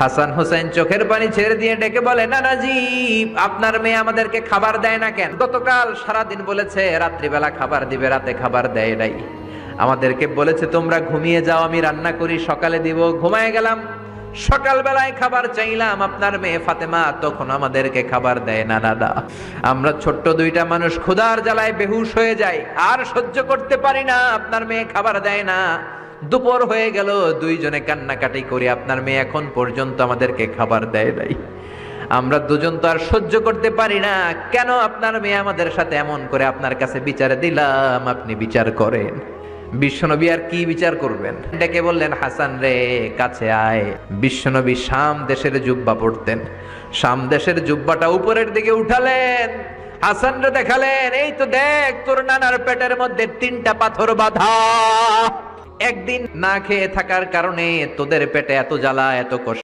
হাসান হোসেন চোখের পানি ছেড়ে দিয়ে ডেকে বলে, নানাজি আপনার মেয়ে আমাদেরকে খাবার দেয় না কেন? গতকাল সারাদিন বলেছে রাত্রিবেলা খাবার দিবে, রাতে খাবার দেয় নাই। আমাদেরকে বলেছে তোমরা ঘুমিয়ে যাও, আমি রান্না করি সকালে দিব। ঘুমায় গেলাম, সকালবেলায় খাবার চাইলাম, আপনার মেয়ে ফাতেমা তখন আমাদেরকে খাবার দেয় না। দাদা, আমরা ছোট্ট দুইটা মানুষ ক্ষুধার জ্বালায় বেহুশ হয়ে যাই, আর সহ্য করতে পারি না, আপনার মেয়ে খাবার দেয় না। দুপুর হয়ে গেল, দুইজনে কান্নাকাটি করি, আপনার মেয়ে এখন পর্যন্ত আমাদেরকে খাবার দেয় নাই। আমরা দুজন তো আর সহ্য করতে পারি না, কেন আপনার মেয়ে আমাদের সাথে এমন করে? আপনার কাছে বিচার দিলাম, আপনি বিচার করেন। বিশ্বনবী আর কি বিচার করবেন? ডেকে বললেন, হাসান রে কাছে আয়। বিশ্বনবী শাম দেশের জুব্বা পড়তেন, শাম দেশের জুব্বাটা উপরের দিকে উঠালেন, হাসান রে দেখালেন, এই তো দেখ তোর নানার পেটের মধ্যে 3টা পাথর বাঁধা। একদিন না খেয়ে থাকার কারণে তোদের পেটে এত জ্বালা, এত কষ্ট।